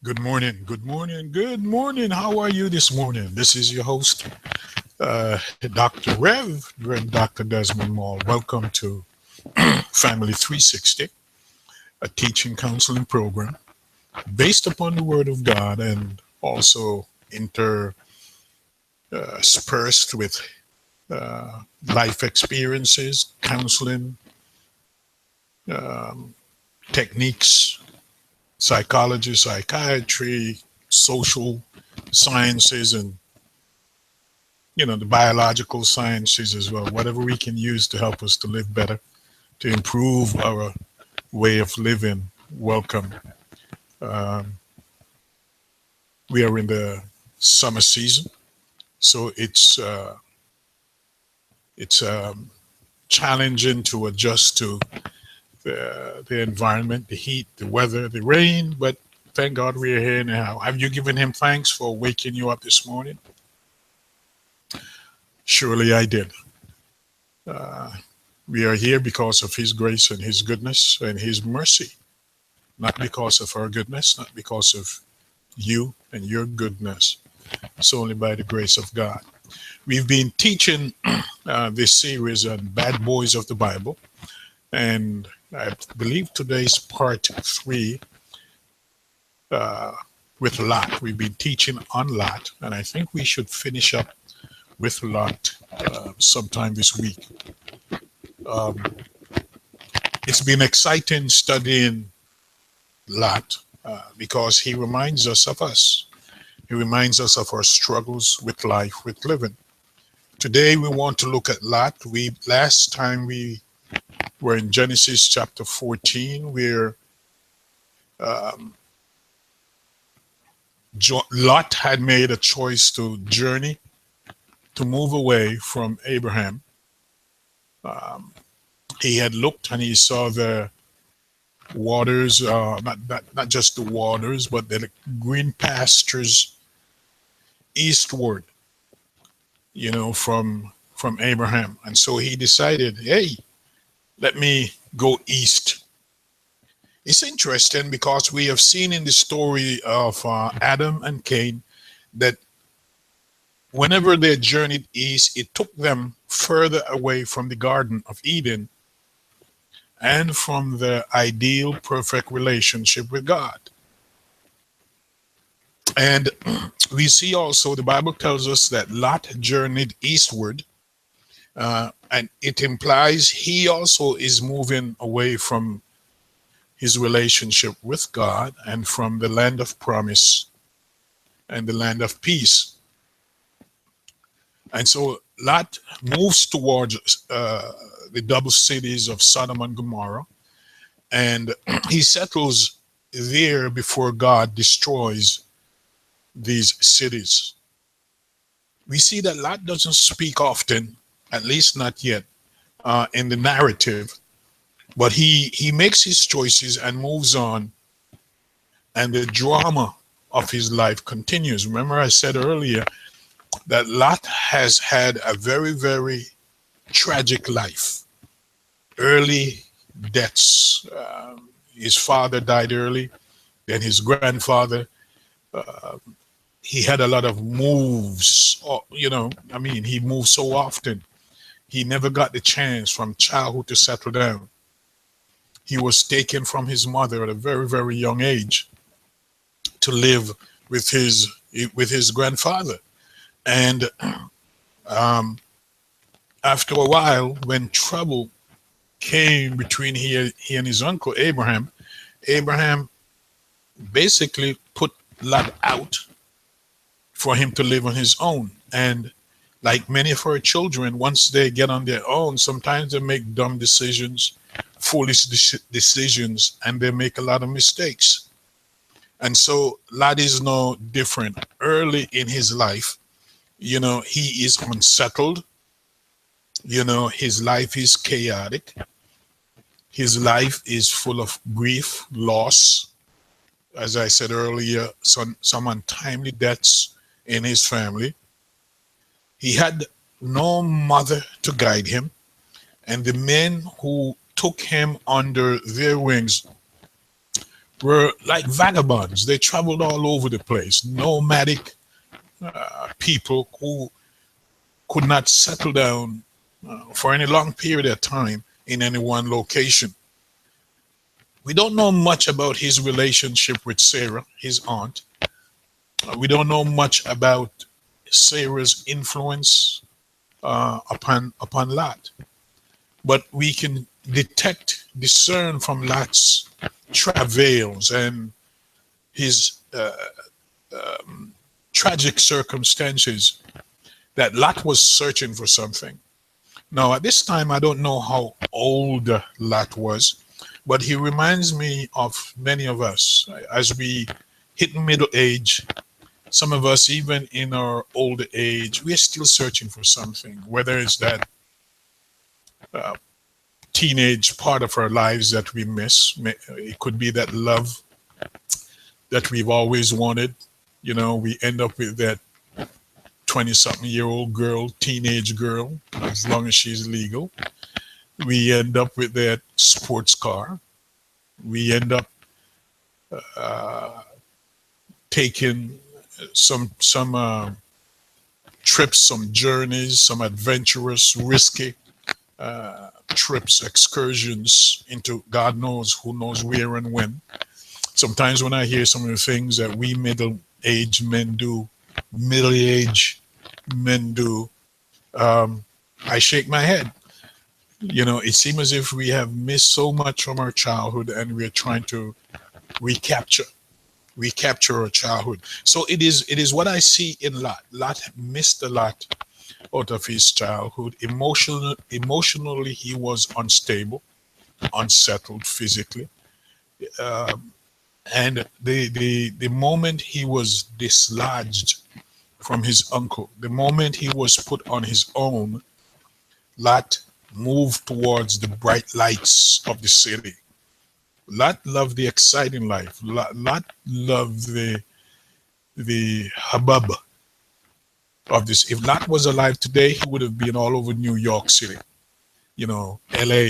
Good morning, good morning, good morning. How are you this morning? This is your host, Dr. Rev Dr. Desmond Maul. Welcome to Family 360, a teaching counseling program based upon the Word of God and also interspersed with life experiences, counseling um, techniques, psychology, psychiatry, social sciences, and the biological sciences as well. Whatever we can use to help us to live better, to improve our way of living. Welcome. Um, we are in the summer season, so it's challenging to adjust to the environment, the heat, the weather, the rain. But thank God we are here now. Have you given Him thanks for waking you up this morning? Surely I did. Uh, we are here because of His grace and His goodness and His mercy, not because of our goodness, not because of you and your goodness. It's only by the grace of God. We've been teaching this series on bad boys of the Bible, and I believe today's part three uh, with Lot. We've been teaching on Lot, and I think we should finish up with Lot sometime this week. Um, it's been exciting studying Lot because he reminds us of us. He reminds us of our struggles with life, with living. Today we want to look at Lot. Last time we were in Genesis chapter 14, where um, Lot had made a choice to journey, to move away from Abraham. Um, he had looked and he saw the waters, not just the waters, but the green pastures eastward, from Abraham. And so he decided, hey, let me go east. It's interesting because we have seen in the story of Adam and Cain that whenever they journeyed east, it took them further away from the Garden of Eden and from the ideal, perfect relationship with God. And we see also the Bible tells us that Lot journeyed eastward, and it implies he also is moving away from his relationship with God and from the land of promise and the land of peace. And so Lot moves towards the double cities of Sodom and Gomorrah, and he settles there before God destroys these cities. We see that Lot doesn't speak often, at least not yet, in the narrative, but he makes his choices and moves on, and the drama of his life continues. Remember, I said earlier that Lot has had a very, very tragic life. Early deaths. His father died early, then his grandfather. Uh, he had a lot of moves. He moved so often. He never got the chance from childhood to settle down. He was taken from his mother at a very, very young age to live with his grandfather. And um, after a while, when trouble came between he and his uncle Abraham basically put Lot out for him to live on his own. And like many of our children, once they get on their own, sometimes they make dumb decisions, foolish decisions, and they make a lot of mistakes. And so Lot is no different. Early in his life, he is unsettled. His life is chaotic. His life is full of grief, loss. As I said earlier, some untimely deaths in his family. He had no mother to guide him, and the men who took him under their wings were like vagabonds. They traveled all over the place, nomadic people who could not settle down for any long period of time in any one location. We don't know much about his relationship with Sarah, his aunt. We don't know much about Sarah's influence upon Lot, but we can discern from Lot's travails and his tragic circumstances that Lot was searching for something. Now, at this time, I don't know how old Lot was, but he reminds me of many of us as we hit middle age. Some of us, even in our older age, we are still searching for something, whether it's that uh, teenage part of our lives that we miss. It could be that love that we've always wanted. You know, we end up with that 20-something-year-old girl, teenage girl, as long as she's legal. We end up with that sports car. We end up uh, taking some trips, some journeys, some adventurous, risky trips, excursions into God knows who knows where and when. Sometimes when I hear some of the things that we middle-aged men do, middle-aged men do, I shake my head. You know, it seems as if we have missed so much from our childhood and we're trying to recapture recapture our childhood. So it is what I see in Lot. Lot missed a lot out of his childhood. Emotionally he was unstable, unsettled physically. Um, and the moment he was dislodged from his uncle, the moment he was put on his own, Lot moved towards the bright lights of the city. Lot loved the exciting life. Lot loved the hubbub of this. If Lot was alive today, he would have been all over New York City, LA,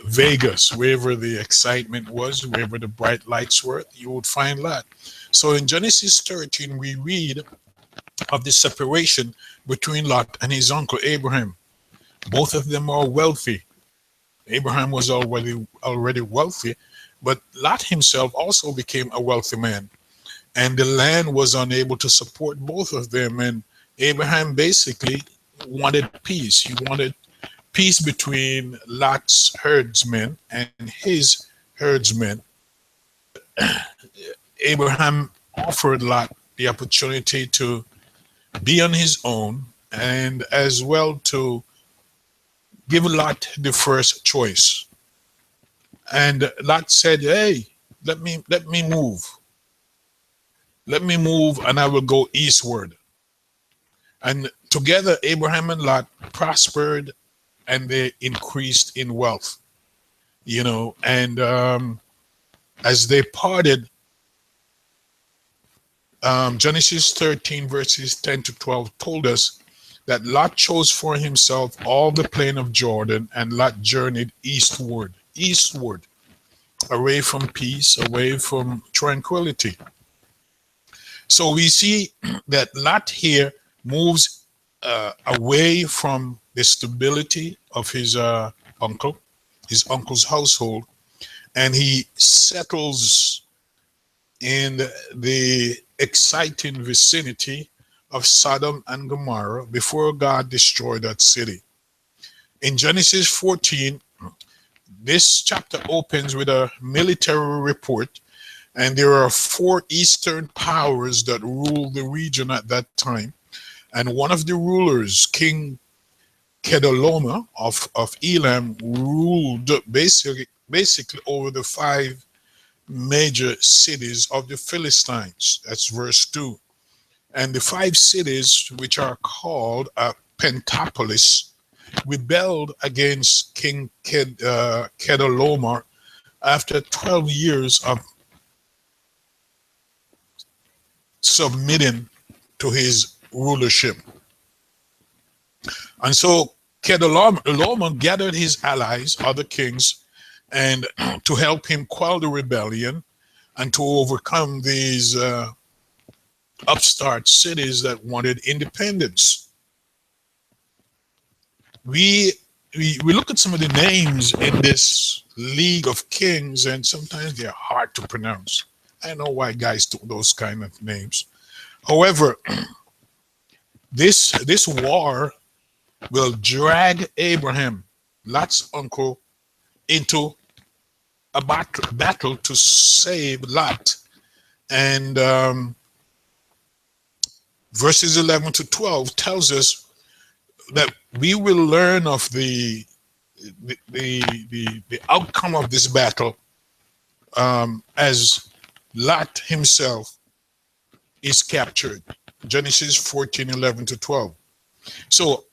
Vegas, wherever the excitement was, wherever the bright lights were, you would find Lot. So in Genesis 13, we read of the separation between Lot and his uncle Abraham. Both of them are wealthy. Abraham was already wealthy, but Lot himself also became a wealthy man. And the land was unable to support both of them. And Abraham basically wanted peace. He wanted peace between Lot's herdsmen and his herdsmen. Abraham offered Lot the opportunity to be on his own and as well to give Lot the first choice. And Lot said, "Hey, let me move. Let me move and I will go eastward." And together Abraham and Lot prospered and they increased in wealth. And as they parted, Genesis 13 verses 10 to 12 told us that Lot chose for himself all the plain of Jordan, and Lot journeyed eastward, away from peace, away from tranquility. So we see that Lot here moves away from the stability of his uncle's household, and he settles in the exciting vicinity of Sodom and Gomorrah before God destroyed that city. In Genesis 14, this chapter opens with a military report, and there are four eastern powers that ruled the region at that time. And one of the rulers, King Kedorlaomer of Elam, ruled basically over the five major cities of the Philistines. That's verse 2. And the five cities, which are called Pentapolis, rebelled against King Kedorlaomer after 12 years of submitting to his rulership. And so Kedorlaomer gathered his allies, other kings, and to help him quell the rebellion and to overcome these upstart cities that wanted independence. We, we look at some of the names in this League of Kings, and sometimes they're hard to pronounce. I don't know why guys took those kind of names. However, this war will drag Abraham, Lot's uncle, into a battle to save Lot. And verses 11 to 12 tells us that we will learn of the outcome of this battle as Lot himself is captured. Genesis 14, 11 to 12. So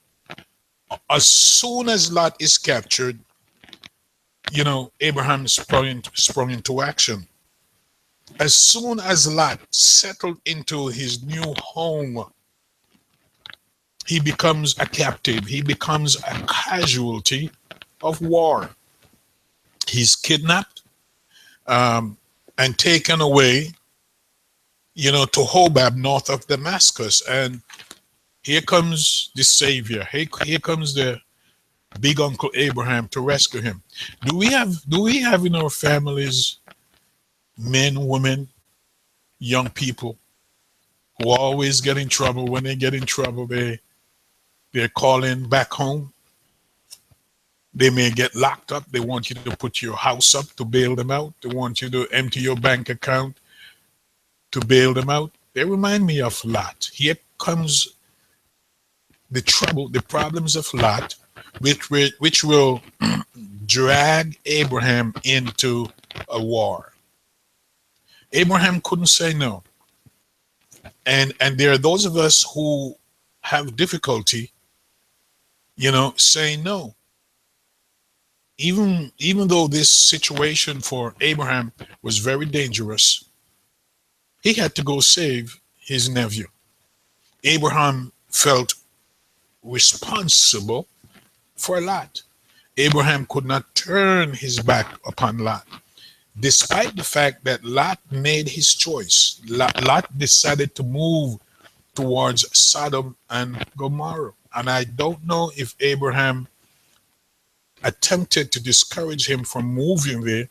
as soon as Lot is captured, Abraham sprung into action. As soon as Lot settled into his new home, he becomes a captive. He becomes a casualty of war. He's kidnapped and taken away, to Hobab, north of Damascus. And here comes the Savior. Here comes the big Uncle Abraham to rescue him. Do we have in our families men, women, young people who always get in trouble? When they get in trouble, they're calling back home. They may get locked up. They want you to put your house up to bail them out. They want you to empty your bank account to bail them out. They remind me of Lot. Here comes the trouble, the problems of Lot, which will drag Abraham into a war. Abraham couldn't say no. And there are those of us who have difficulty, saying no. Even though this situation for Abraham was very dangerous, he had to go save his nephew. Abraham felt responsible for Lot. Abraham could not turn his back upon Lot, despite the fact that Lot made his choice. Lot decided to move towards Sodom and Gomorrah. And I don't know if Abraham attempted to discourage him from moving there,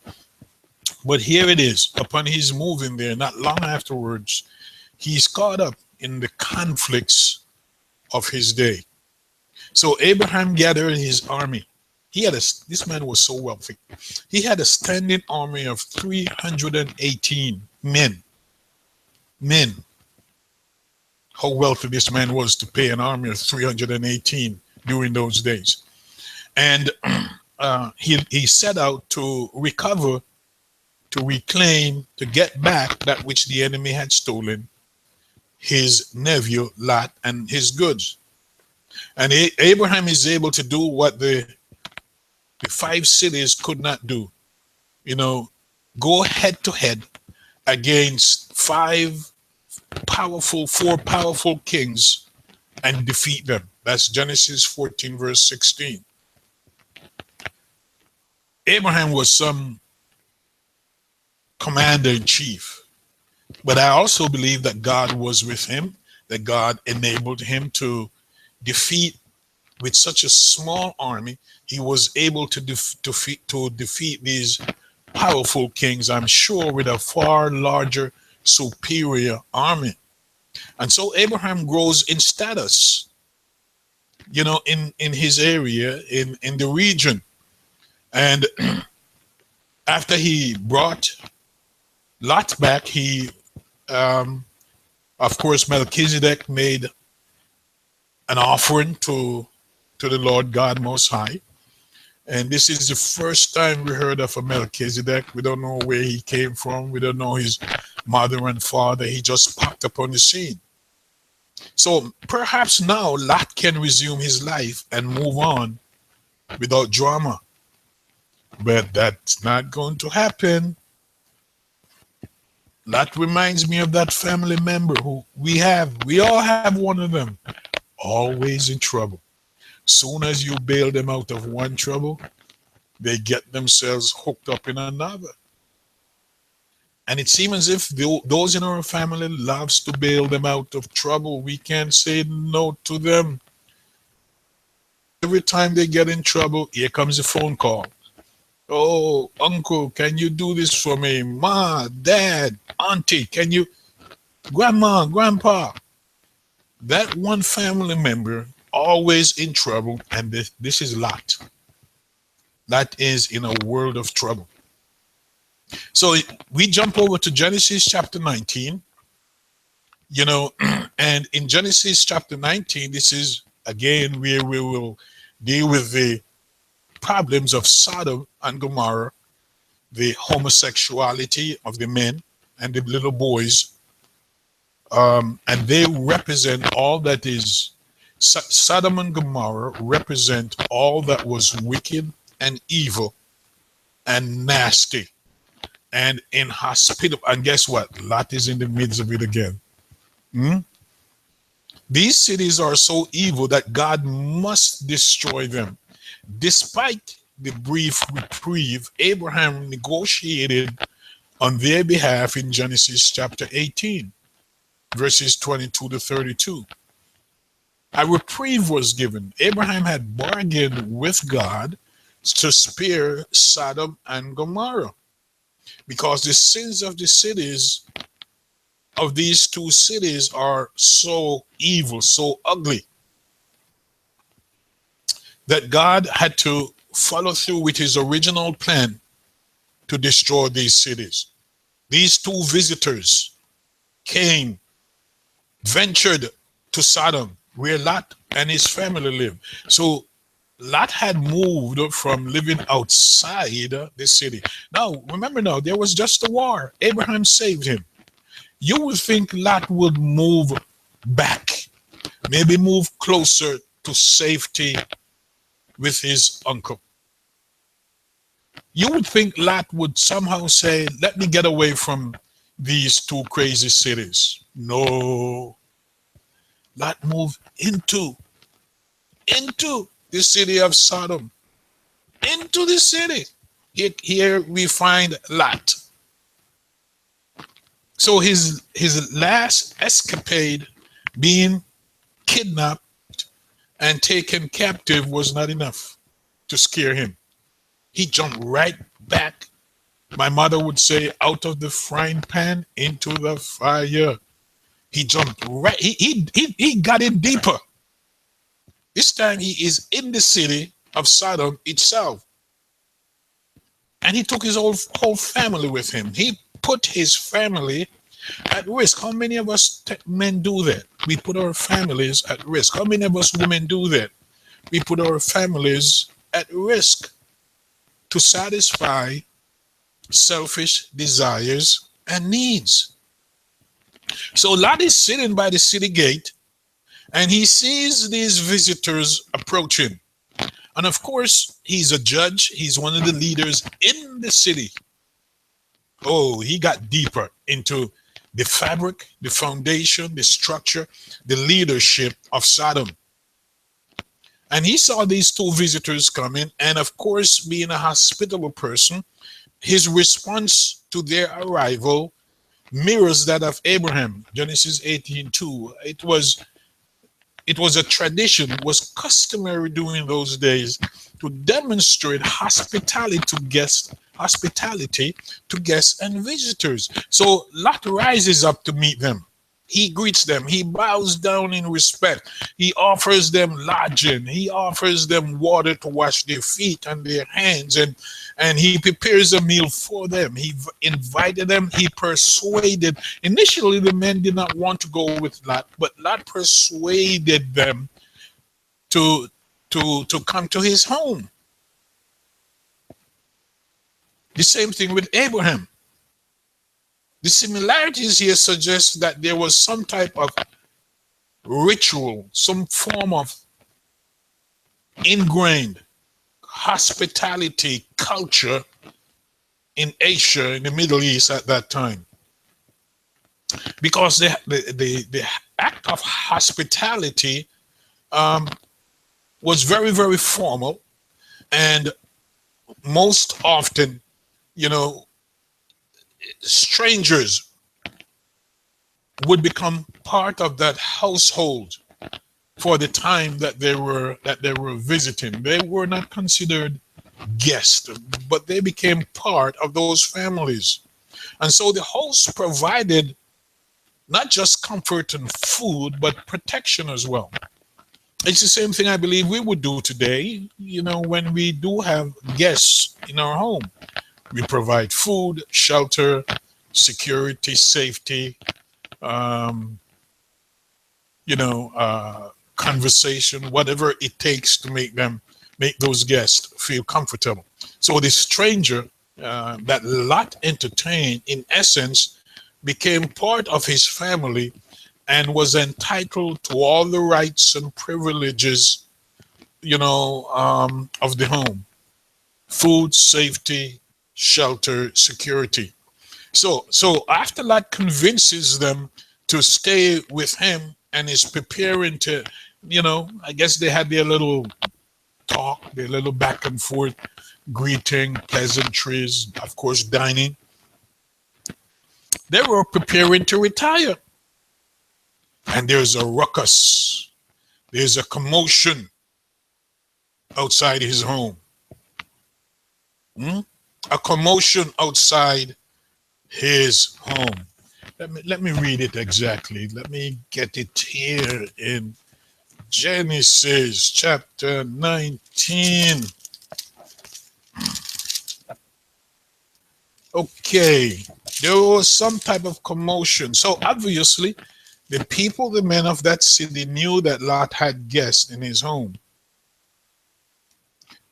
but here it is. Upon his moving there, not long afterwards, he's caught up in the conflicts of his day. So Abraham gathered his army. This man was so wealthy. He had a standing army of 318 men. How wealthy this man was to pay an army of 318 during those days. And he set out to recover, to reclaim, to get back that which the enemy had stolen, his nephew Lot and his goods. And Abraham is able to do what the 5 cities could not do. Go head to head against 4 powerful kings and defeat them. That's Genesis 14, verse 16. Abraham was some commander in chief, but I also believe that God was with him, that God enabled him to defeat, with such a small army, he was able to defeat these powerful kings, I'm sure, with a far larger, superior army. And so Abraham grows in status, in his area, in the region. And after he brought Lot back, he, of course, Melchizedek made an offering to the Lord God Most High. And this is the first time we heard of a Melchizedek. We don't know where he came from. We don't know his mother and father. He just popped up on the scene. So perhaps now Lot can resume his life and move on without drama. But that's not going to happen. Lot reminds me of that family member who we all have one of them, always in trouble. Soon as you bail them out of one trouble, they get themselves hooked up in another. And it seems as if those in our family loves to bail them out of trouble. We can't say no to them. Every time they get in trouble, here comes a phone call. Oh, uncle, can you do this for me? Ma, dad, auntie, can you? Grandma, grandpa. That one family member always in trouble, and this is Lot. That is in a world of trouble. So we jump over to Genesis chapter 19, and in Genesis chapter 19, this is again where we will deal with the problems of Sodom and Gomorrah, the homosexuality of the men and the little boys, and they represent all that is. Sodom and Gomorrah represent all that was wicked and evil and nasty and inhospitable. And guess what? Lot is in the midst of it again. These cities are so evil that God must destroy them. Despite the brief reprieve, Abraham negotiated on their behalf in Genesis chapter 18, verses 22 to 32. A reprieve was given. Abraham had bargained with God to spare Sodom and Gomorrah because the sins of the cities, of these two cities, are so evil, so ugly, that God had to follow through with his original plan to destroy these cities. These two visitors came, ventured to Sodom, where Lot and his family lived. So Lot had moved from living outside the city. Now, remember now, there was just a war. Abraham saved him. You would think Lot would move back, maybe move closer to safety with his uncle. You would think Lot would somehow say, let me get away from these two crazy cities. No. Lot moved into the city of Sodom. Into the city. Here we find Lot. So his last escapade, being kidnapped and taken captive, was not enough to scare him. He jumped right back, my mother would say, out of the frying pan into the fire. He jumped right, he got in deeper. This time he is in the city of Sodom itself. And he took his whole family with him. He put his family at risk. How many of us men do that? We put our families at risk. How many of us women do that? We put our families at risk to satisfy selfish desires and needs. So Lot is sitting by the city gate, and he sees these visitors approaching. And of course, he's a judge. He's one of the leaders in the city. Oh, he got deeper into the fabric, the foundation, the structure, the leadership of Sodom. And he saw these two visitors coming, and of course, being a hospitable person, his response to their arrival mirrors that of Abraham. Genesis 18:2. It was a tradition, it was customary during those days to demonstrate hospitality to guests and visitors. So Lot rises up to meet them. He greets them. He bows down in respect. He offers them lodging. He offers them water to wash their feet and their hands. And he prepares a meal for them. He invited them. He persuaded. Initially, the men did not want to go with Lot, but Lot persuaded them to come to his home. The same thing with Abraham. The similarities here suggest that there was some type of ritual, some form of ingrained hospitality culture in Asia, in the Middle East at that time. Because the act of hospitality was very, very formal, and most often, you know, strangers would become part of that household for the time that they were visiting. They were not considered guests, but they became part of those families. And so the host provided not just comfort and food, but protection as well. It's the same thing I believe we would do today, when we do have guests in our home. We provide food, shelter, security, safety, um, conversation, whatever it takes to make those guests feel comfortable. So this stranger that Lot entertained, in essence, became part of his family and was entitled to all the rights and privileges, of the home: food, safety, shelter, security. So after Lot convinces them to stay with him and is preparing to, I guess they had their little talk, their little back and forth greeting, pleasantries, of course, dining. They were preparing to retire. And there's a ruckus. There's a commotion outside his home. A commotion outside his home. Let me read it exactly. Let me get it here in Genesis chapter 19. Okay, there was some type of commotion. So obviously, the people, the men of that city, knew that Lot had guests in his home.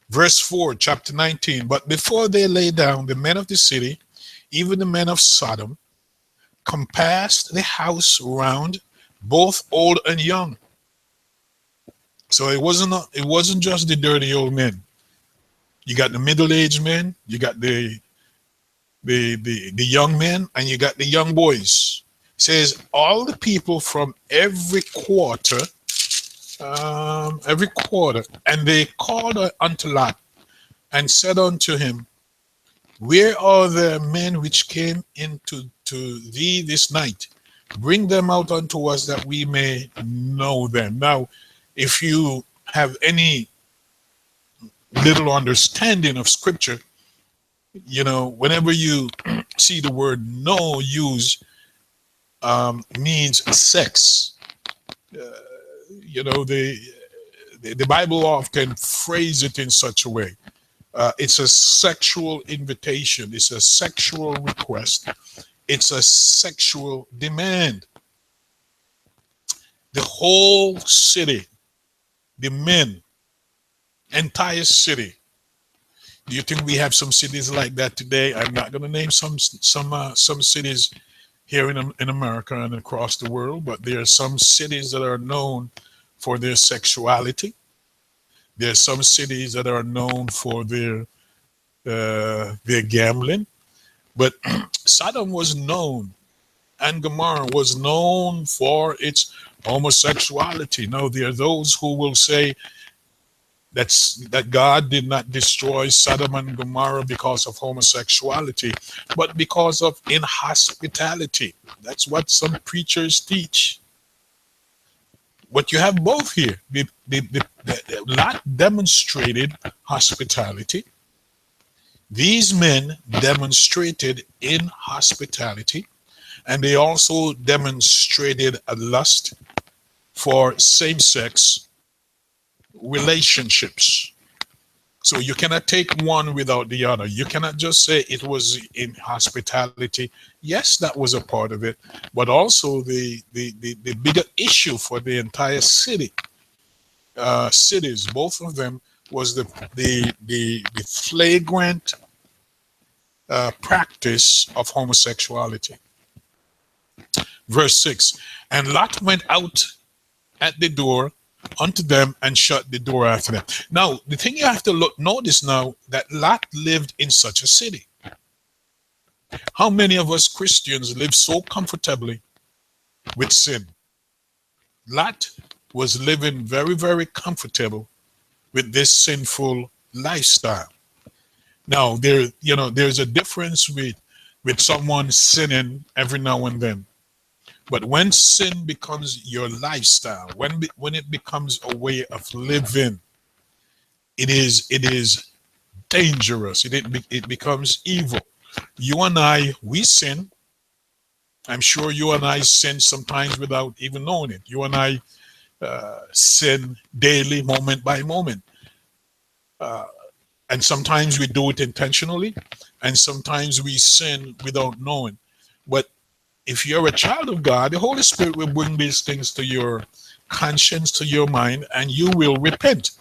Verse 4, chapter 19. But before they lay down, the men of the city, even the men of Sodom, compassed the house round, both old and young. So it wasn't just the dirty old men. You got the middle-aged men, you got the young men, and you got the young boys. It says all the people from every quarter, and they called unto Lot and said unto him, where are the men which came into thee this night? Bring them out unto us that we may know them. Now, if you have any little understanding of scripture, whenever you see the word know used, means sex. The Bible often phrases it in such a way. It's a sexual invitation. It's a sexual request. It's a sexual demand. The whole city, the men, entire city. Do you think we have some cities like that today? I'm not going to name some cities here in America and across the world, but there are some cities that are known for their sexuality. There are some cities that are known for their gambling, but Sodom was known, and Gomorrah was known for its homosexuality. Now, there are those who will say that God did not destroy Sodom and Gomorrah because of homosexuality, but because of inhospitality. That's what some preachers teach. But you have both here. The Lot demonstrated hospitality. These men demonstrated inhospitality, and they also demonstrated a lust for same-sex relationships. So you cannot take one without the other. You cannot just say it was inhospitality. Yes, that was a part of it, but also the bigger issue for the entire cities, both of them, was the flagrant practice of homosexuality. Verse 6, and Lot went out at the door unto them and shut the door after them. Now, the thing you have to notice now, that Lot lived in such a city. How many of us Christians live so comfortably with sin? Lot was living very, very comfortable with this sinful lifestyle. Now there's a difference with someone sinning every now and then. But when sin becomes your lifestyle, when it becomes a way of living, it is dangerous. It becomes evil. You and I, we sin. I'm sure you and I sin sometimes without even knowing it. You and I sin daily, moment by moment. And sometimes we do it intentionally, and sometimes we sin without knowing. But if you're a child of God, the Holy Spirit will bring these things to your conscience, to your mind, and you will repent.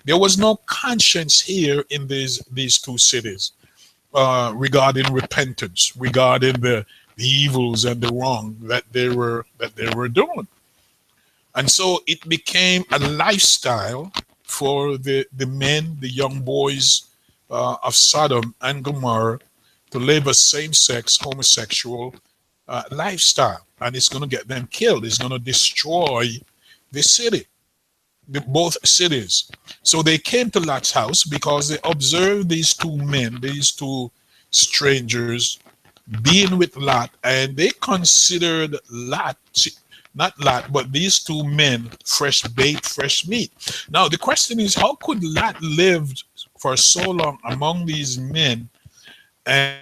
There was no conscience here in these two cities regarding repentance, regarding the evils and the wrong that they were doing. And so it became a lifestyle for the men, the young boys of Sodom and Gomorrah to live a same-sex homosexual lifestyle, and it's going to get them killed. It's going to destroy the city, both cities. So they came to Lot's house because they observed these two men, these two strangers, being with Lot, and they considered Lot, not Lot, but these two men, fresh bait, fresh meat. Now the question is, how could Lot live for so long among these men and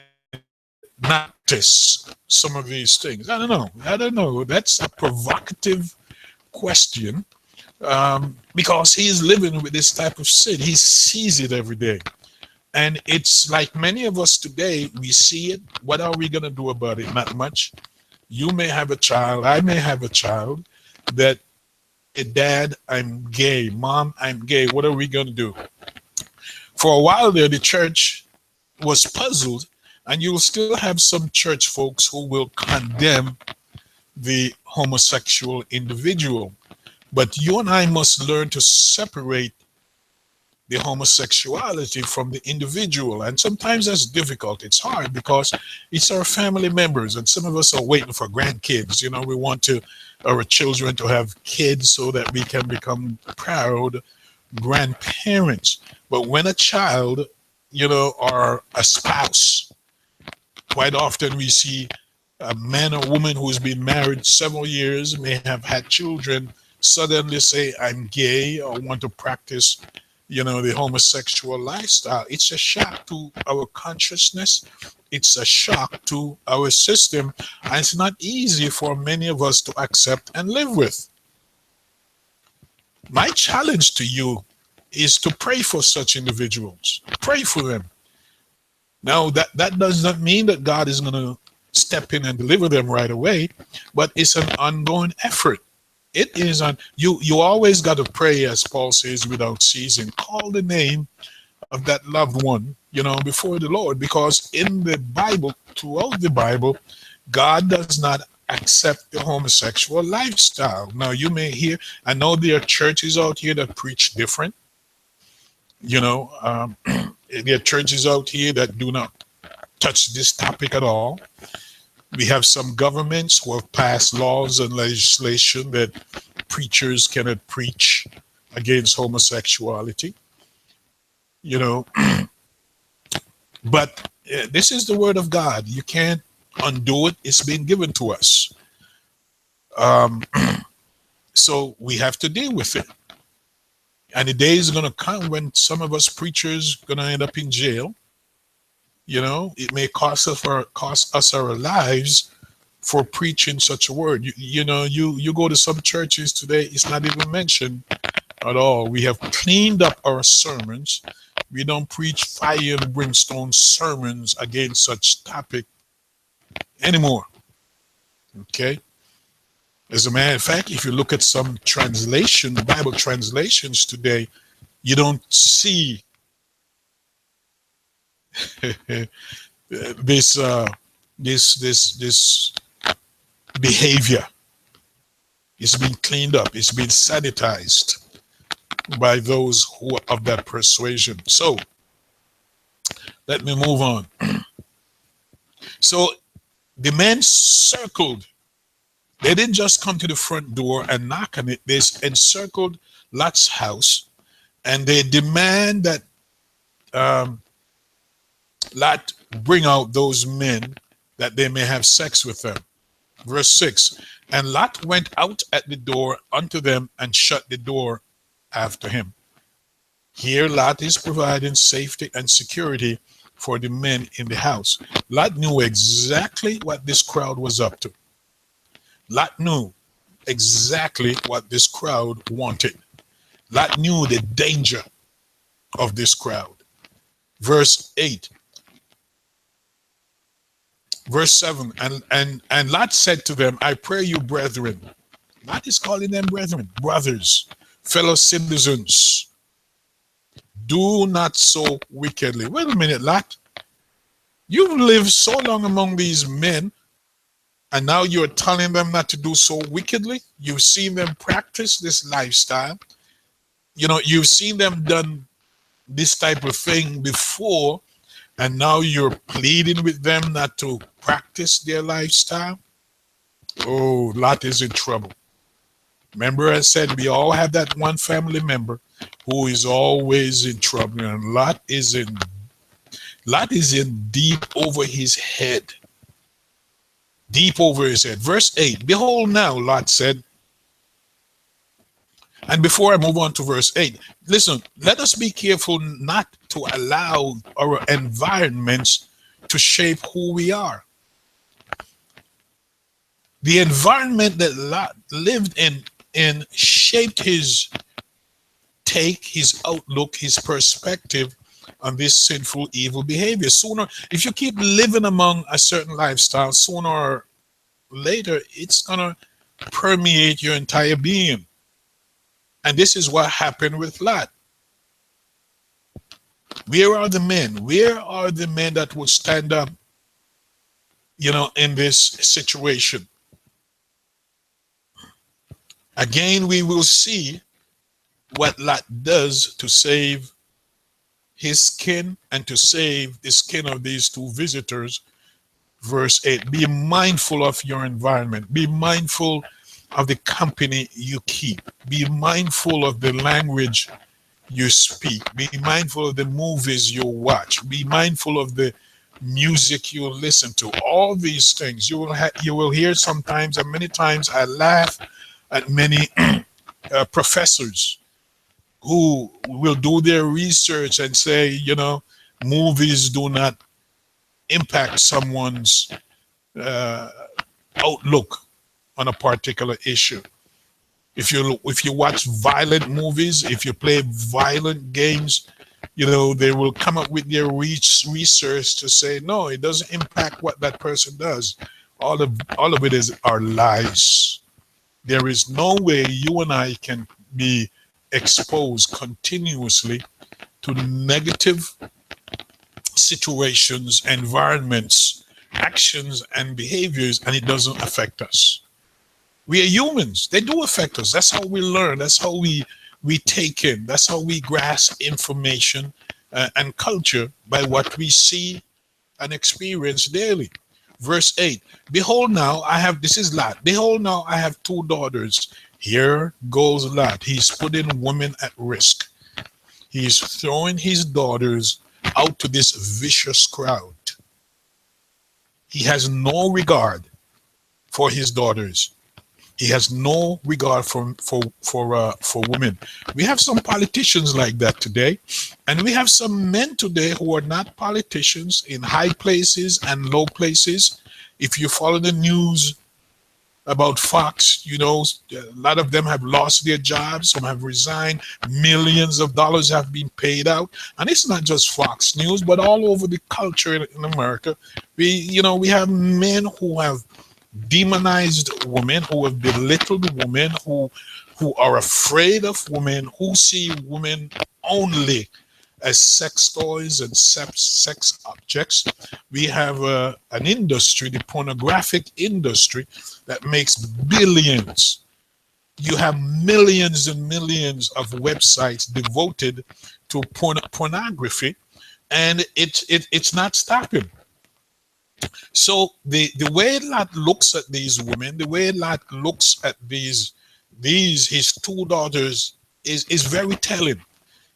not notice some of these things? I don't know. I don't know. That's a provocative question, because he's living with this type of sin. He sees it every day. And it's like many of us today, we see it. What are we going to do about it? Not much. You may have a child. I may have a child that, Dad, I'm gay. Mom, I'm gay. What are we going to do? For a while there, the church was puzzled, and you'll still have some church folks who will condemn the homosexual individual. But you and I must learn to separate the homosexuality from the individual. And sometimes that's difficult. It's hard because it's our family members, and some of us are waiting for grandkids. We want our children to have kids so that we can become proud grandparents. But when a child, or a spouse, quite often we see a man or woman who's been married several years, may have had children, suddenly say, I'm gay, or want to practice, the homosexual lifestyle. It's a shock to our consciousness. It's a shock to our system. And it's not easy for many of us to accept and live with. My challenge to you is to pray for such individuals. Pray for them. Now, that does not mean that God is going to step in and deliver them right away, but it's an ongoing effort. It is you always got to pray, as Paul says, without ceasing. Call the name of that loved one, before the Lord, because in the Bible, throughout the Bible, God does not accept the homosexual lifestyle. Now, you may hear, I know there are churches out here that preach different. There are churches out here that do not touch this topic at all. We have some governments who have passed laws and legislation that preachers cannot preach against homosexuality. But this is the word of God. You can't undo it. It's been given to us. So we have to deal with it. And the day is going to come when some of us preachers are going to end up in jail. It may cost us our lives for preaching such a word. You go to some churches today, it's not even mentioned at all. We have cleaned up our sermons. We don't preach fire and brimstone sermons against such topic anymore. Okay? As a matter of fact, if you look at some Bible translations today, you don't see this behavior. It's been cleaned up. It's been sanitized by those who are of that persuasion. So let me move on. So the men circled. They didn't just come to the front door and knock on it. They encircled Lot's house, and they demand that Lot bring out those men that they may have sex with them. Verse 6. And Lot went out at the door unto them and shut the door after him. Here Lot is providing safety and security for the men in the house. Lot knew exactly what this crowd was up to. Lot knew exactly what this crowd wanted. Lot knew the danger of this crowd. Verse 8. Verse 7. And Lot said to them, I pray you, brethren. Lot is calling them brethren, brothers, fellow citizens. Do not so wickedly. Wait a minute, Lot. You've lived so long among these men, and now you're telling them not to do so wickedly. You've seen them practice this lifestyle. You know, you've seen them done this type of thing before, and now you're pleading with them not to practice their lifestyle. Oh, Lot is in trouble. Remember I said we all have that one family member who is always in trouble, and Lot is in deep over his head. Deep over his head. Verse 8. Behold now, Lot said, and before I move on to verse 8, listen, let us be careful not to allow our environments to shape who we are. The environment that Lot lived in shaped his take, his outlook, his perspective on this sinful, evil behavior. Sooner, if you keep living among a certain lifestyle, sooner or later, it's going to permeate your entire being. And this is what happened with Lot. Where are the men? Where are the men that would stand up, in this situation? Again, we will see what Lot does to save his skin and to save the skin of these two visitors. Verse 8, be mindful of your environment. Be mindful of the company you keep. Be mindful of the language you speak. Be mindful of the movies you watch. Be mindful of the music you listen to. All these things you will hear sometimes, and many times I laugh at many professors who will do their research and say, movies do not impact someone's outlook on a particular issue. If you watch violent movies, if you play violent games, they will come up with their research to say, no, it doesn't impact what that person does. All of it are lies. There is no way you and I can be exposed continuously to negative situations, environments, actions, and behaviors, and it doesn't affect us. We are humans. They do affect us. That's how we learn. That's how we take in. That's how we grasp information and culture, by what we see and experience daily. Verse 8, behold now, this is Lot. Behold now, I have two daughters. Here goes Lot. He's putting women at risk. He's throwing his daughters out to this vicious crowd. He has no regard for his daughters. He has no regard for women. We have some politicians like that today, and we have some men today who are not politicians in high places and low places. If you follow the news about Fox, a lot of them have lost their jobs. Some have resigned. Millions of dollars have been paid out, and it's not just Fox News, but all over the culture in America. We have men who have demonized women, who have belittled women, who are afraid of women, who see women only as sex toys and sex objects. We have an industry, the pornographic industry, that makes billions. You have millions and millions of websites devoted to pornography, and it's not stopping. So the way Lot looks at these women, the way Lot looks at these his two daughters is very telling.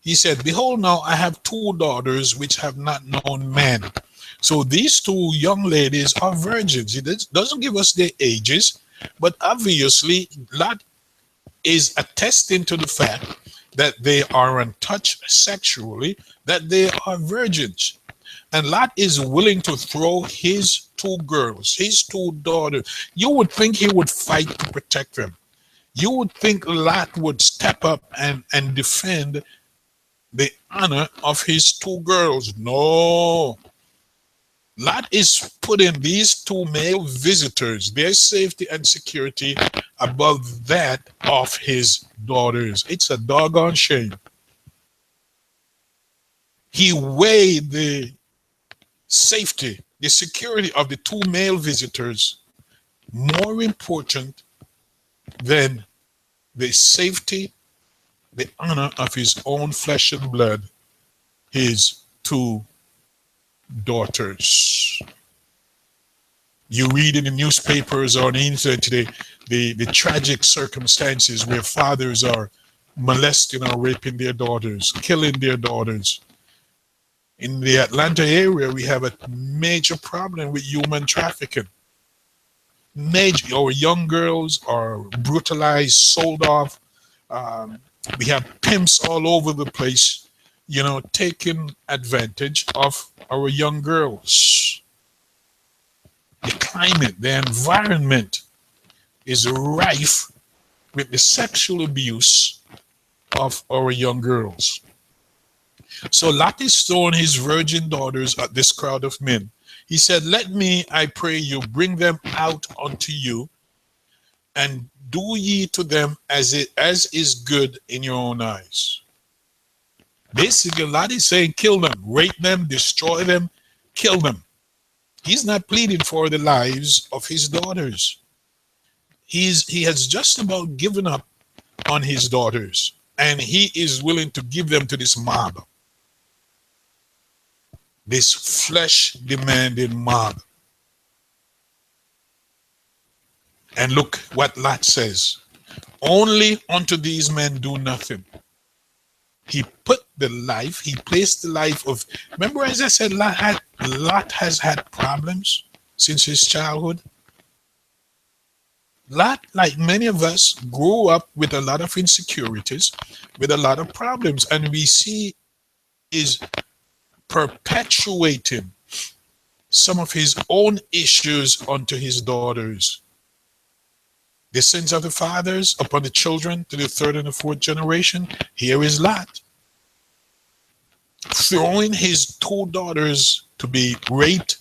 He said, behold now, I have two daughters which have not known man. So these two young ladies are virgins. It doesn't give us their ages, but obviously Lot is attesting to the fact that they are untouched sexually, that they are virgins. And Lot is willing to throw his two girls, his two daughters. You would think he would fight to protect them. You would think Lot would step up and defend the honor of his two girls. No. Lot is putting these two male visitors, their safety and security, above that of his daughters. It's a doggone shame. He weighed the safety, the security of the two male visitors more important than the safety, the honor of his own flesh and blood, his two daughters. You read in the newspapers or on the internet today the tragic circumstances where fathers are molesting or raping their daughters, killing their daughters. In the Atlanta area, we have a major problem with human trafficking. Our young girls are brutalized, sold off. We have pimps all over the place, taking advantage of our young girls. The climate, the environment is rife with the sexual abuse of our young girls. So Lot is throwing his virgin daughters at this crowd of men. He said, "Let me, I pray you, bring them out unto you, and do ye to them as is good in your own eyes." Basically, Lot is saying, kill them, rape them, destroy them, kill them. He's not pleading for the lives of his daughters. He has just about given up on his daughters, and he is willing to give them to this mob. This flesh-demanding mob. And look what Lot says. Only unto these men do nothing. He placed the life of, remember as I said, Lot has had problems since his childhood. Lot, like many of us, grew up with a lot of insecurities, with a lot of problems, and we see is perpetuating some of his own issues onto his daughters. The sins of the fathers upon the children to the third and the fourth generation. Here is Lot, throwing his two daughters to be raped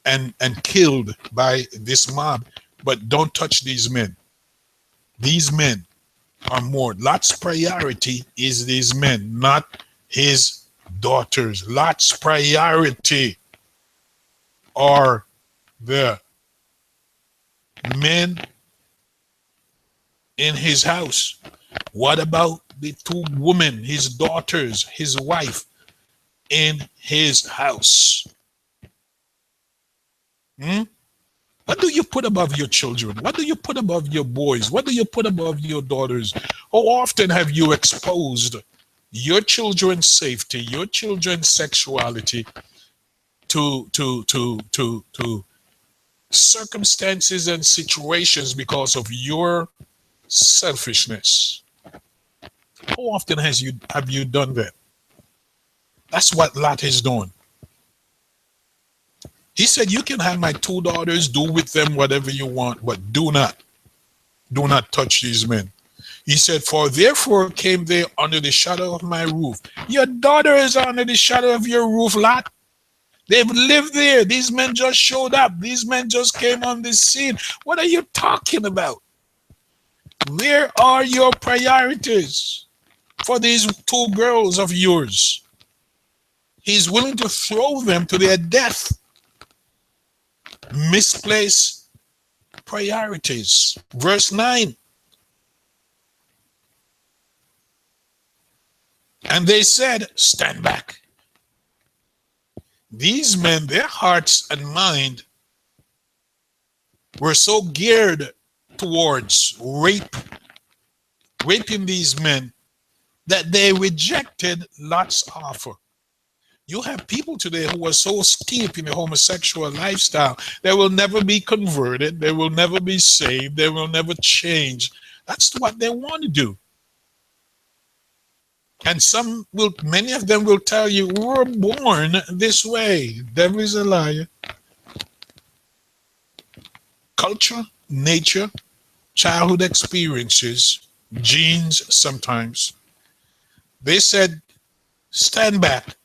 and killed by this mob. But don't touch these men. These men are more. Lot's priority is these men, not his daughters. Lot's priority are the men in his house. What about the two women, his daughters, his wife in his house? What do you put above your children? What do you put above your boys? What do you put above your daughters? How often have you exposed your children's safety, your children's sexuality to circumstances and situations because of your selfishness? How often have you done that? That's what Lot is doing. He said, "You can have my two daughters, do with them whatever you want, but do not touch these men." He said, "For therefore came they under the shadow of my roof." Your daughter is under the shadow of your roof, Lot. They've lived there. These men just showed up. These men just came on the scene. What are you talking about? Where are your priorities for these two girls of yours? He's willing to throw them to their death. Misplaced priorities. Verse 9. And they said, "Stand back." These men, their hearts and mind were so geared towards raping these men, that they rejected Lot's offer. You have people today who are so steep in the homosexual lifestyle, they will never be converted, they will never be saved, they will never change. That's what they want to do. And many of them will tell you, we're born this way. Devil is a liar. Culture, nature, childhood experiences, genes sometimes. They said, stand back.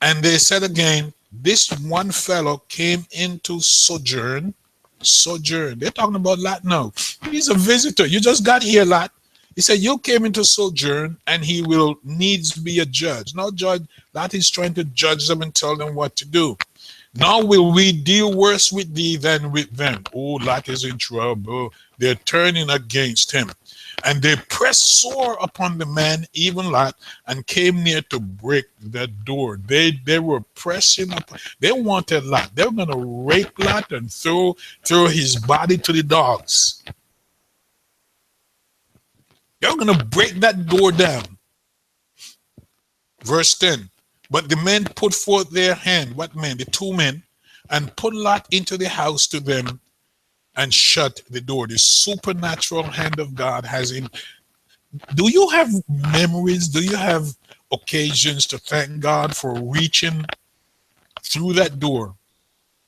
And they said again, this one fellow came into sojourn. Sojourn. They're talking about Lot now. He's a visitor. You just got here, Lot. He said, you came into sojourn and he will needs be a judge. Now, judge, Lot is trying to judge them and tell them what to do. Now will we deal worse with thee than with them? Oh, Lot is in trouble. They're turning against him. And they pressed sore upon the man, even Lot, and came near to break the door. They were pressing up. They wanted Lot. They were going to rape Lot and throw his body to the dogs. They were going to break that door down. Verse 10. But the men put forth their hand. What men? The two men. And put Lot into the house to them and shut the door. The supernatural hand of God has in. Do you have memories? Do you have occasions to thank God for reaching through that door,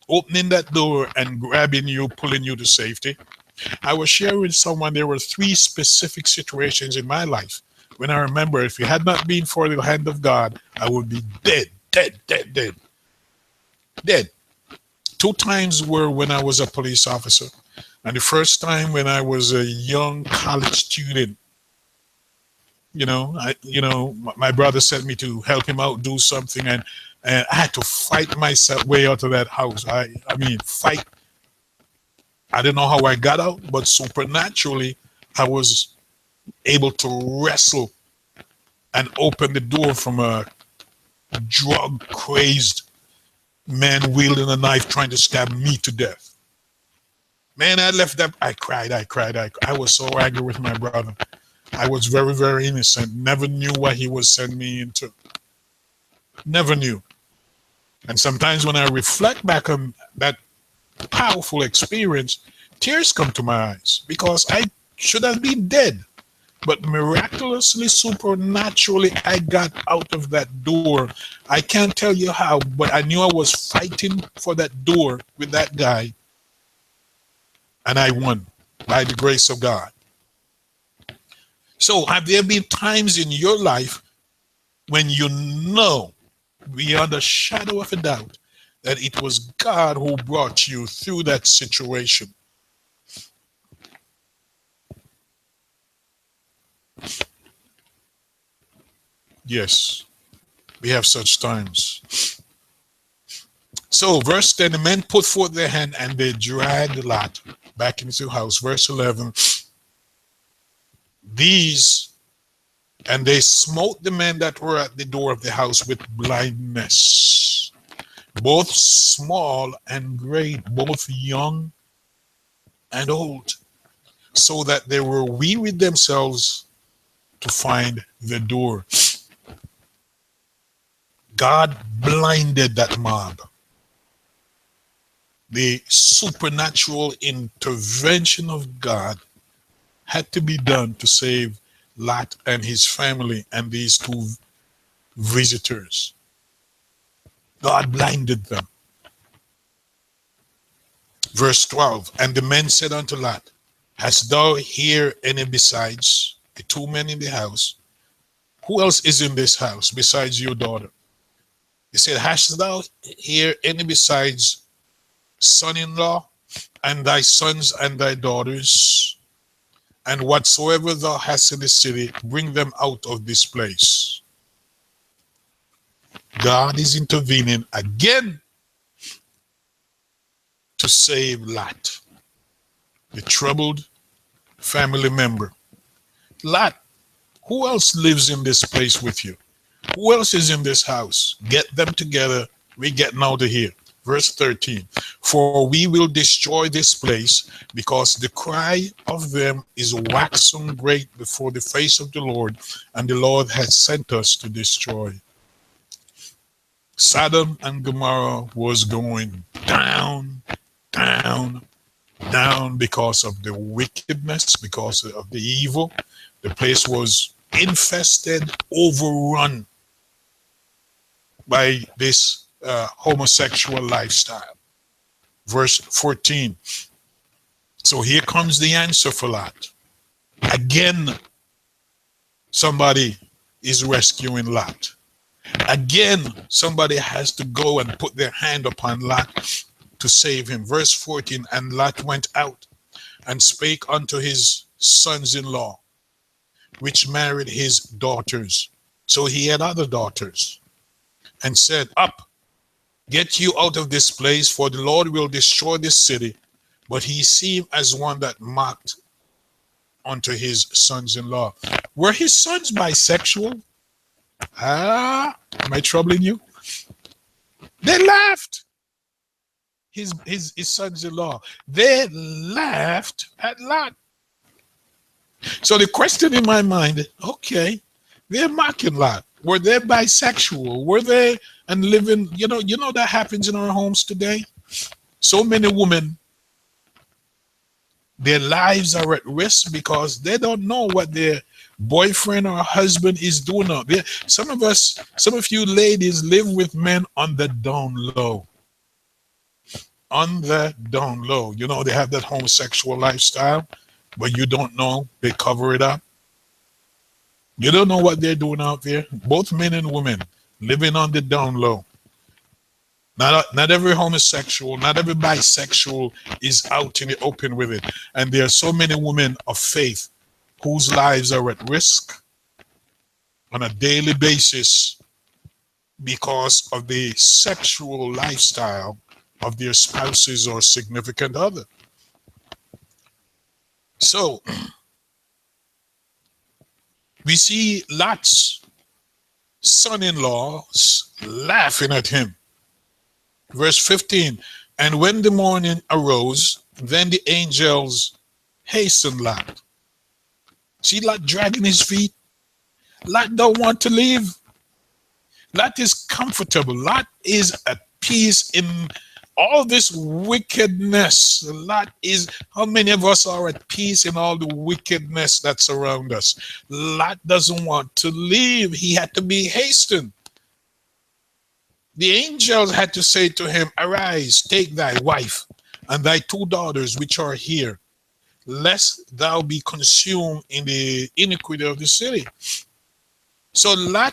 opening that door and grabbing you, pulling you to safety? I was sharing with someone, there were 3 specific situations in my life when I remember, if it had not been for the hand of God, I would be dead. 2 times were when I was a police officer. And the first time when I was a young college student. My brother sent me to help him out, do something, and I had to fight myself way out of that house. I mean, fight. I don't know how I got out, but supernaturally, I was able to wrestle and open the door from a drug-crazed man wielding a knife trying to stab me to death. Man, I left that. I cried. I was so angry with my brother. I was very, very innocent. Never knew what he was sending me into. Never knew. And sometimes when I reflect back on that powerful experience, tears come to my eyes because I should have been dead. But miraculously, supernaturally, I got out of that door. I can't tell you how, but I knew I was fighting for that door with that guy. And I won by the grace of God. So have there been times in your life when you know beyond a shadow of a doubt that it was God who brought you through that situation? Yes, we have such times. So verse 10, the men put forth their hand and they dragged Lot back into the house. Verse 11, and they smote the men that were at the door of the house with blindness, both small and great, both young and old, so that they were wearied themselves to find the door. God blinded that mob. The supernatural intervention of God had to be done to save Lot and his family and these 2 visitors. God blinded them. Verse 12, and the men said unto Lot, hast thou here any besides the 2 men in the house? Who else is in this house besides your daughter? He said, hast thou here any besides son-in-law and thy sons and thy daughters? And whatsoever thou hast in the city, bring them out of this place. God is intervening again to save Lot, the troubled family member. Lot, who else lives in this place with you? Who else is in this house? Get them together. We're getting out of here. Verse 13, for we will destroy this place, because the cry of them is waxen great before the face of the Lord, and the Lord has sent us to destroy. Sodom and Gomorrah was going down, down, down because of the wickedness, because of the evil. The place was infested, overrun by this homosexual lifestyle. Verse 14. So here comes the answer for Lot. Again, somebody is rescuing Lot. Again, somebody has to go and put their hand upon Lot to save him. Verse 14, and Lot went out and spake unto his sons-in-law, which married his daughters. So he had other daughters, and said, Up, get you out of this place, for the Lord will destroy this city. But he seemed as one that mocked unto his sons-in-law. Were his sons bisexual? Am I troubling you? They laughed. His sons-in-law. They laughed at Lot. So the question in my mind, okay, they're mocking Lot. Were they bisexual? Were they and living, you know that happens in our homes today? So many women, their lives are at risk because they don't know what their boyfriend or husband is doing out there. Some of you ladies live with men on the down low. On the down low. They have that homosexual lifestyle, but you don't know. They cover it up. You don't know what they're doing out there. Both men and women living on the down low. Not every homosexual, not every bisexual is out in the open with it. And there are so many women of faith whose lives are at risk on a daily basis because of the sexual lifestyle of their spouses or significant other. So we see Lot's son-in-laws laughing at him. Verse 15, and when the morning arose, then the angels hastened Lot. See Lot dragging his feet? Lot don't want to leave. Lot is comfortable. Lot is at peace in all this wickedness. Lot is, how many of us are at peace in all the wickedness that's around us? Lot doesn't want to leave. He had to be hastened. The angels had to say to him, arise, take thy wife and thy two daughters which are here, lest thou be consumed in the iniquity of the city. So Lot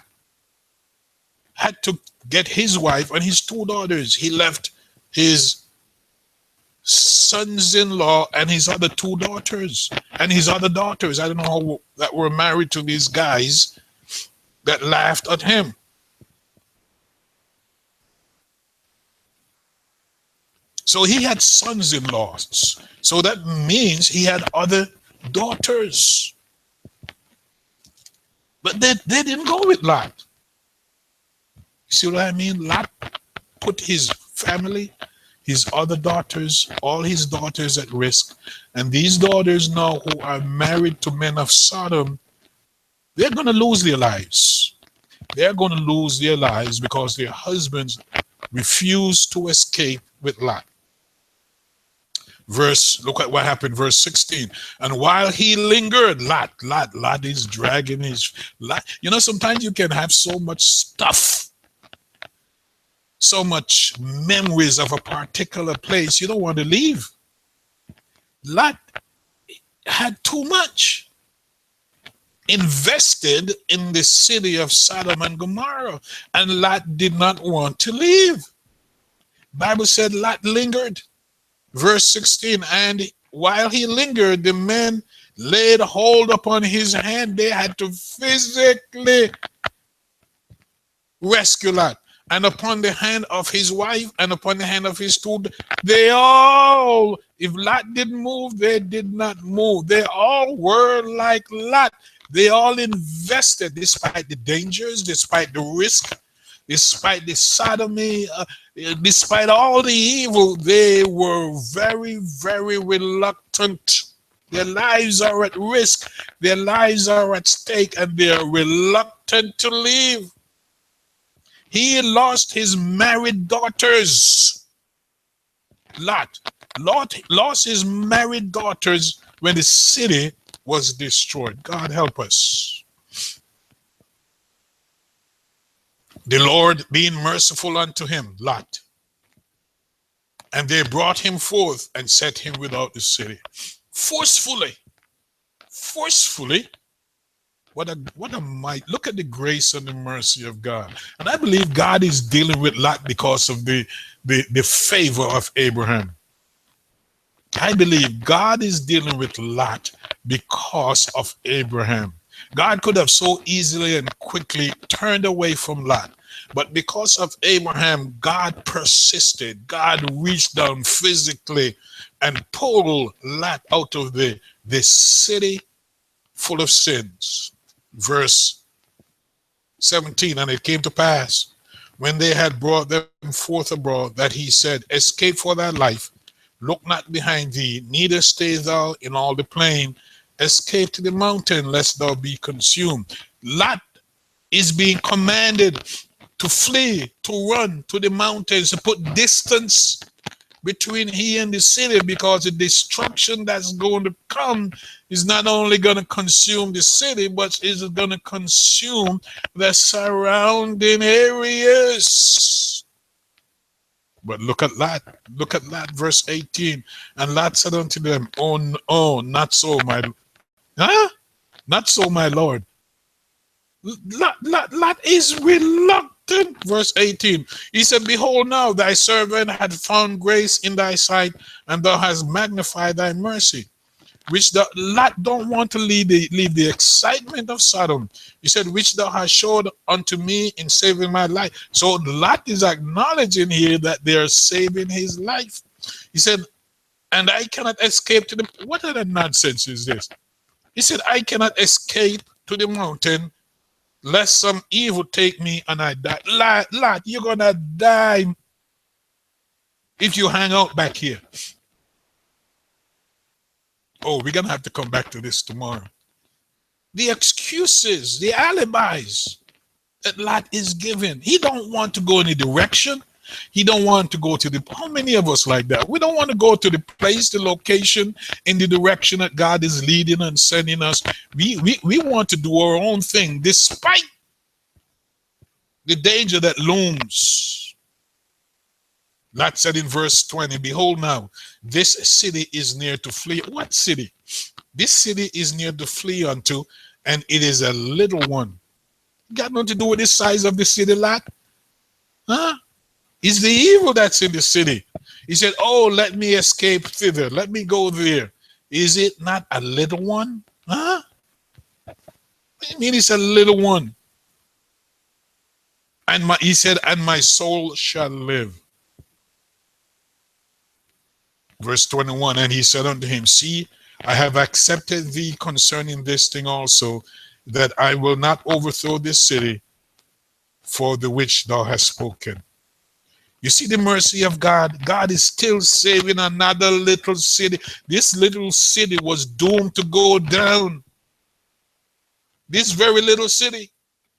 had to get his wife and his two daughters. He left his sons-in-law and his other two daughters and his other daughters. I don't know how that were married to these guys that laughed at him. So he had sons-in-laws. So that means he had other daughters. But they didn't go with Lot. See what I mean? Lot put his family, his other daughters, all his daughters at risk. And these daughters now who are married to men of Sodom, they're going to lose their lives. They're going to lose their lives because their husbands refuse to escape with Lot. Look at what happened, verse 16. And while he lingered, Lot is dragging his Lot. Sometimes you can have so much stuff, so much memories of a particular place, you don't want to leave. Lot had too much invested in the city of Sodom and Gomorrah, and Lot did not want to leave. Bible said Lot lingered. Verse 16, and while he lingered, the men laid hold upon his hand. They had to physically rescue Lot. And upon the hand of his wife and upon the hand of his two, they all, if Lot didn't move, they did not move. They all were like Lot. They all invested despite the dangers, despite the risk, despite the sodomy, despite all the evil. They were very, very reluctant. Their lives are at risk. Their lives are at stake, and they are reluctant to leave. He lost his married daughters. Lot lost his married daughters when the city was destroyed. God help us. The Lord being merciful unto him, Lot. And they brought him forth and set him without the city. Forcefully. Forcefully. What a might. Look at the grace and the mercy of God. And I believe God is dealing with Lot because of the favor of Abraham. I believe God is dealing with Lot because of Abraham. God could have so easily and quickly turned away from Lot. But because of Abraham, God persisted. God reached down physically and pulled Lot out of the city full of sins. Verse 17, and it came to pass, when they had brought them forth abroad, that he said, escape for thy life, look not behind thee, neither stay thou in all the plain, escape to the mountain, lest thou be consumed. Lot is being commanded to flee, to run to the mountains, to put distance between he and the city, because the destruction that's going to come is not only going to consume the city, but is going to consume the surrounding areas. But look at Lot. Look at Lot, verse 18. And Lot said unto them, oh, not so, not so, my Lord. Lot is reluctant. Verse 18, he said, behold, now thy servant had found grace in thy sight, and thou hast magnified thy mercy. Which the Lot don't want to leave the excitement of Sodom. He said, which thou hast showed unto me in saving my life. So Lot is acknowledging here that they are saving his life. He said, and I cannot escape to the... What other nonsense is this? He said, I cannot escape to the mountain, lest some evil take me and I die. Lot, you're gonna die if you hang out back here. Oh, we're gonna have to come back to this tomorrow. The excuses, the alibis that Lot is given. He don't want to go any direction. He don't want to go to the... How many of us like that? We don't want to go to the place, the location, in the direction that God is leading and sending us. We want to do our own thing, despite the danger that looms. Lot said in verse 20, behold now, this city is near to flee. What city? This city is near to flee unto, and it is a little one. Got nothing to do with the size of the city, Lot. Huh? It's the evil that's in the city. He said, oh, let me escape thither. Let me go there. Is it not a little one? Huh? What do you mean it's a little one? And he said, and my soul shall live. Verse 21, and he said unto him, see, I have accepted thee concerning this thing also, that I will not overthrow this city for the which thou hast spoken. You see the mercy of God. God is still saving another little city. This little city was doomed to go down. This very little city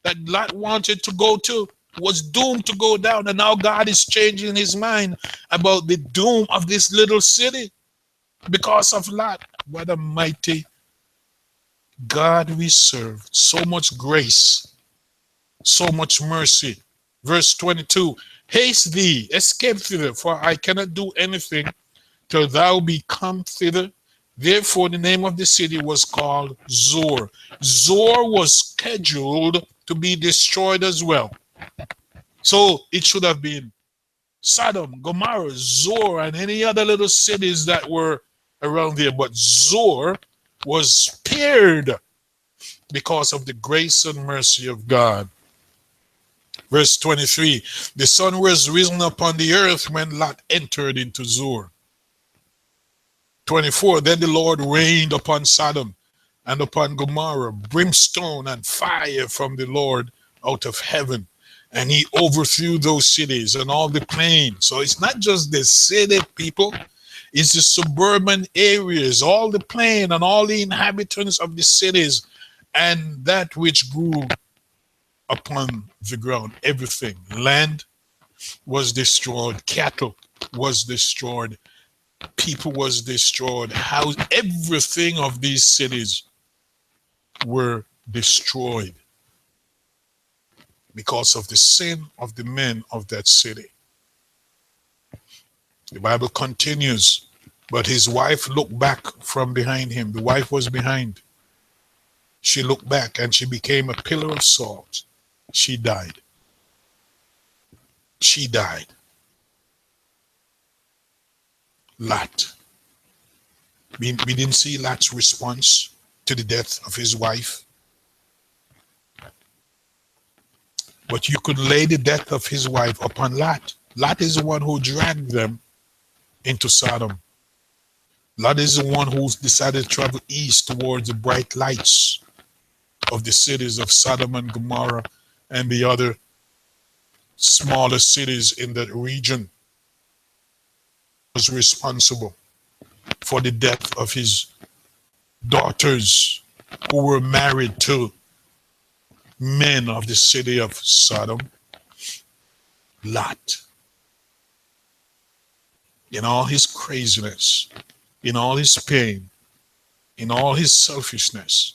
that Lot wanted to go to was doomed to go down. And now God is changing his mind about the doom of this little city because of Lot. What a mighty God we serve. So much grace, so much mercy. Verse 22, haste thee, escape thither, for I cannot do anything till thou be come thither. Therefore the name of the city was called Zor. Zor was scheduled to be destroyed as well. So it should have been Sodom, Gomorrah, Zor, and any other little cities that were around there. But Zor was spared because of the grace and mercy of God. Verse 23, the sun was risen upon the earth when Lot entered into Zor. 24, then the Lord rained upon Sodom and upon Gomorrah brimstone and fire from the Lord out of heaven. And he overthrew those cities and all the plain. So it's not just the city, people. It's the suburban areas, all the plain and all the inhabitants of the cities, and that which grew upon the ground. Everything. Land was destroyed. Cattle was destroyed. People was destroyed. House, everything of these cities were destroyed because of the sin of the men of that city. The Bible continues, but his wife looked back from behind him. The wife was behind. She looked back and she became a pillar of salt. She died. She died. Lot. We didn't see Lot's response to the death of his wife. But you could lay the death of his wife upon Lot. Lot is the one who dragged them into Sodom. Lot is the one who decided to travel east towards the bright lights of the cities of Sodom and Gomorrah and the other smaller cities in that region. Was responsible for the death of his daughters who were married to men of the city of Sodom. Lot. In all his craziness, in all his pain, in all his selfishness,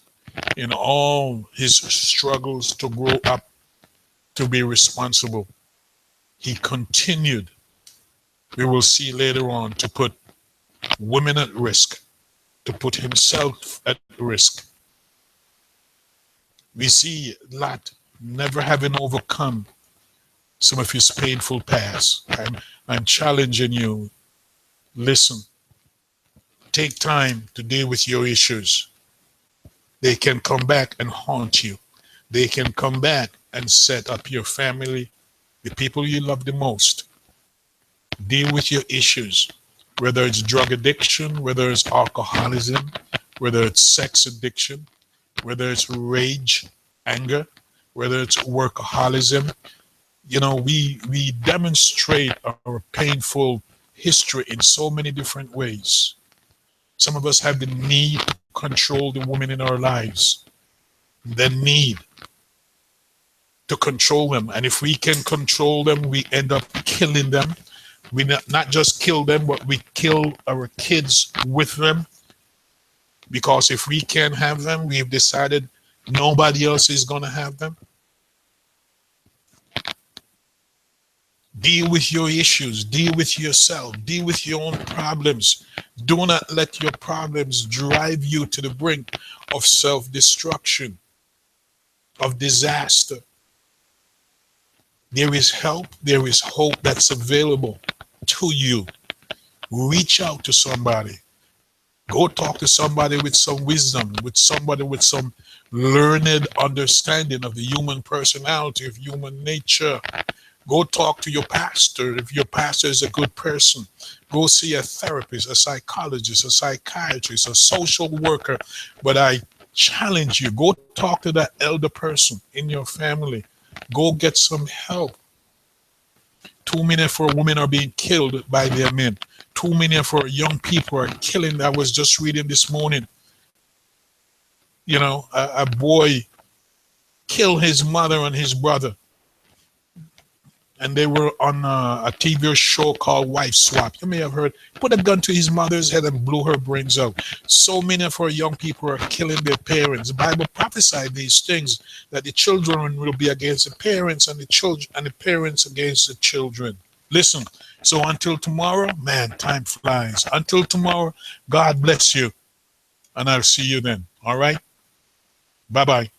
in all his struggles to grow up to be responsible, he continued, we will see later on, to put women at risk, to put himself at risk. We see Lot never having overcome some of his painful past. I'm challenging you. Listen. Take time to deal with your issues. They can come back and haunt you. They can come back and set up your family, the people you love the most. Deal with your issues, whether it's drug addiction, whether it's alcoholism, whether it's sex addiction, whether it's rage, anger, whether it's workaholism. You know, we demonstrate our painful history in so many different ways. Some of us have the need to control the women in our lives, the need to control them. And if we can control them, we end up killing them. We not just kill them, but we kill our kids with them. Because if we can't have them, we've decided nobody else is going to have them. Deal with your issues. Deal with yourself. Deal with your own problems. Do not let your problems drive you to the brink of self-destruction, of disaster. There is help. There is hope that's available to you. Reach out to somebody. Go talk to somebody with some wisdom, with somebody with some learned understanding of the human personality, of human nature. Go talk to your pastor. If your pastor is a good person, go see a therapist, a psychologist, a psychiatrist, a social worker. But I challenge you, go talk to that elder person in your family. Go get some help. Too many of our women are being killed by their men. Too many of our young people are killing. I was just reading this morning, you know, a boy killed his mother and his brother. And they were on a TV show called Wife Swap. You may have heard. Put a gun to his mother's head and blew her brains out. So many of our young people are killing their parents. The Bible prophesied these things, that the children will be against the parents and the children and the parents against the children. Listen, so until tomorrow, man, time flies. Until tomorrow, God bless you. And I'll see you then. All right? Bye-bye.